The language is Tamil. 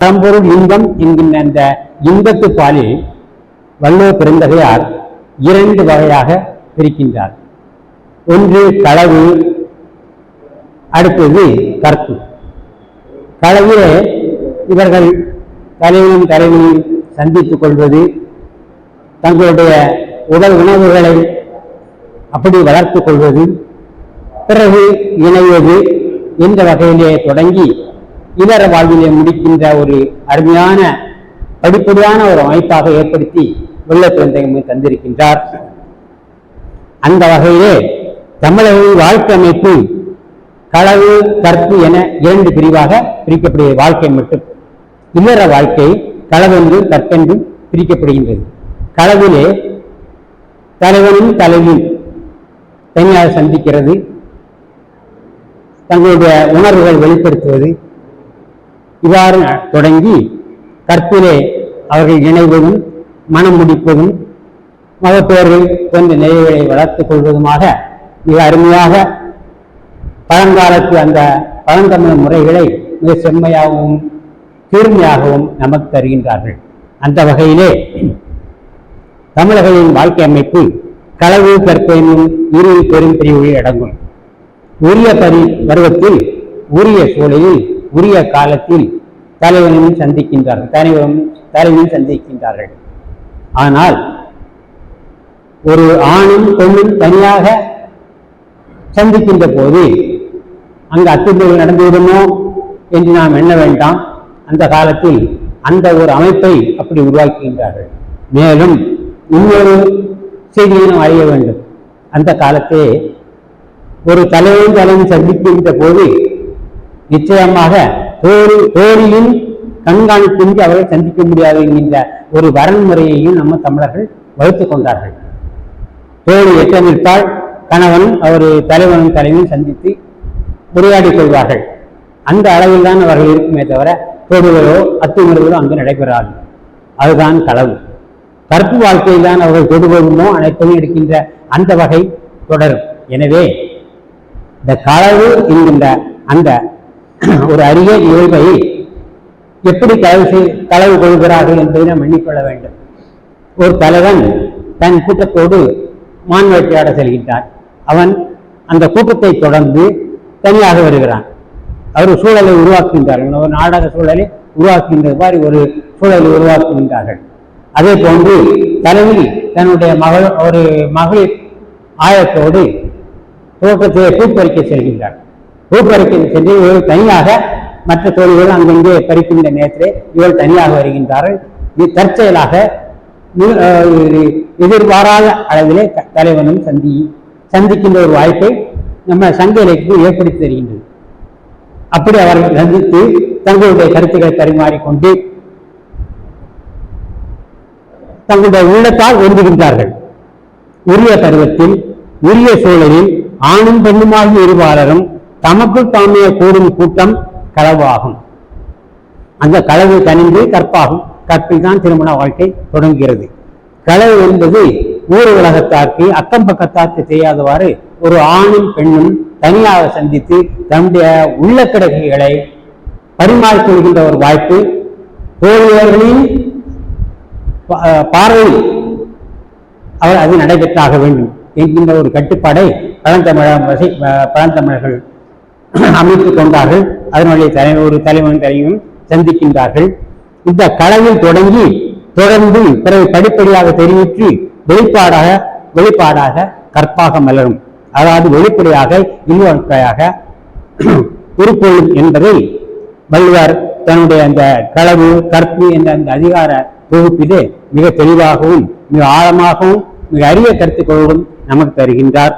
பரம்பொருள் இன்பம் என்கின்ற அந்த இன்பத்து பாலில் வள்ளுவ பெருந்தகையார் இரண்டு வகையாக பிரிக்கின்றார். ஒன்று களவு, அடுத்தது கற்பு. களவிலே இவர்கள் தலைவனும் தலைவியும் சந்தித்துக் கொள்வது, தங்களுடைய உடல் உணவுகளை அப்படி வளர்த்துக் கொள்வது, பிறகு இணைவது என்ற வகையிலே தொடங்கி இதர வாழ்விலே முடிக்கின்ற ஒரு அருமையான படிப்படியான ஒரு அமைப்பாக ஏற்படுத்தி வள்ளுவ பெருந்தகை தந்திருக்கின்றார். அந்த வகையிலே தமிழர்களின் வாழ்க்கை அமைப்பு களவு, கற்பு என இரண்டு பிரிவாக பிரிக்கப்படுகிற வாழ்க்கை மட்டும். இல்லற வாழ்க்கை களவென்றும் கற்பென்றும் பிரிக்கப்படுகின்றது. களவிலே தலைவனும் தலைவியும் தனியாக சந்திக்கிறது, தங்களுடைய உணர்வுகள் வெளிப்படுத்துவது, இவ்வாறு தொடங்கி கற்பிலே அவர்கள் இணைவதும் மனம் முடிப்பதும் மகப்பேர்கள் போன்ற நிலைகளை வளர்த்துக் கொள்வதுமாக மிக அருமையாக பழங்காலத்து அந்த பழந்தமிழ் முறைகளை மிக செம்மையாகவும் தூய்மையாகவும் நமக்கு தருகின்றார்கள். அந்த வகையிலே தமிழர்களின் வாழ்க்கை அமைப்பு களவு, கற்பு என்னும் இரு பெரும் பிரிவுகளில் அடங்கும். உரிய பருவத்தில் உரிய சூழலில் உரிய காலத்தில் தலைவனையும் சந்திக்கின்றார்கள், தலைவனையும் சந்திக்கின்றார்கள். ஆனால் ஒரு ஆணும் பெண்ணும் தனியாக சந்திக்கின்ற போது அங்கு அத்துமீறல் நடந்துவிடுமோ என்று நாம் எண்ண வேண்டாம். அந்த காலத்தில் அந்த ஒரு அமைப்பை அப்படி உருவாக்குகின்றார்கள். மேலும் இன்னொரு செய்தியிலும் அறிய வேண்டும். அந்த காலத்தே ஒரு தலைவன் சந்திக்கின்ற போது நிச்சயமாக தோழியின் கண்காணிப்பின்றி அவர்கள் சந்திக்க முடியாது என்கின்ற ஒரு வரன்முறையையும் நம்ம தமிழர்கள் வகுத்துக் கொண்டார்கள். தோழி எட்டமிட்டால் கணவனும் அவர் தலைவனும் தலைவனும் சந்தித்து உரையாடிக் கொள்வார்கள். அந்த அளவில் தான் அவர்கள் இருக்குமே தவிர தொடுகளோ அத்துமுறைகளோ அங்கு நடைபெறாது. அதுதான் களவு. கற்பு வாழ்க்கையில் தான் அவர்கள் தொடுவதுமோ அனைத்தையும் எடுக்கின்ற அந்த வகை தொடரும். எனவே இந்த களவு என்கின்ற அந்த ஒரு அரிய நிகழ்வை எப்படி களவு கொள்கிறார்கள் என்பதை நாம் எண்ணிக்கொள்ள வேண்டும். ஒரு தலைவன் தன் கூட்டத்தோடு மான் வேட்டையாட செல்கின்றான். அவன் அந்த கூட்டத்தை தொடர்ந்து தனியாக வருகிறான். அவர் சூழலை உருவாக்குகின்றார்கள், ஒரு நாடக சூழலை உருவாக்குகின்ற மாதிரி ஒரு சூழலை உருவாக்குகின்றார்கள். அதே போன்று தலைவி தன்னுடைய ஒரு மகளிர் ஆயத்தோடு துவக்கத்தை பூப்பறிக்க செல்கின்றார். பூப்பறிக்க சென்று இவர்கள் தனியாக, மற்ற தோழிகள் அங்கங்கே பறிக்கின்ற நேரத்திலே இவர்கள் தனியாக வருகின்றார்கள். இது தற்செயலாக எதிர்பாராத அளவிலே தலைவனும் சந்திக்கின்ற ஒரு வாய்ப்பை நம்ம சங்க இலக்கியம் ஏற்படுத்தி தருகின்றது. அப்படி அவர்கள் சந்தித்து தங்களுடைய கருத்துக்களை பரிமாறிக்கொண்டு தங்களுடைய உள்ளத்தால் ஒன்றுகின்றார்கள். உரிய பருவத்தில் உரிய சூழலில் ஆணும் பெண்ணுமாகிய இருபாலரும் தமக்குள் தாமே கூடும் கூட்டம் களவாகும். அந்த களவு தனிந்து கற்பாகும். கற்பில் தான் திருமண வாழ்க்கை தொடங்குகிறது. களவு என்பது ஊர் உலகத்தார்க்கு அக்கம் பக்கத்தார்க்கு தெரியாதவாறு ஒரு ஆணும் பெண்ணும் தனியாக சந்தித்து தன்னுடைய உள்ள கிடக்கைகளை பரிமாறிக்கொள்கின்ற ஒரு வாய்ப்பு தோழியர்களின் பார்வையில் அவர் அது நடைபெற்றாக வேண்டும் என்கின்ற ஒரு கட்டுப்பாடை பழந்தமிழர்கள் அமைத்துக் கொண்டார்கள். அதனுடைய ஒரு தலைவன் தலைவனும் சந்திக்கின்றார்கள். இந்த களவில் தொடர்ந்து பிறகு படிப்படியாக தெரிவித்து வெளிப்பாடாக கற்பாக மலரும். அதாவது வெளிப்படையாக இல்வாழ்க்கையாக உருப்பொழும் என்பதை வள்ளுவர் தன்னுடைய அந்த களவு, கற்பு என்ற அந்த அதிகார தொகுப்பிலே மிக தெளிவாகவும் மிக ஆழமாகவும் மிக அரிய கருத்துக்களோடும் நமக்கு தருகின்றார்.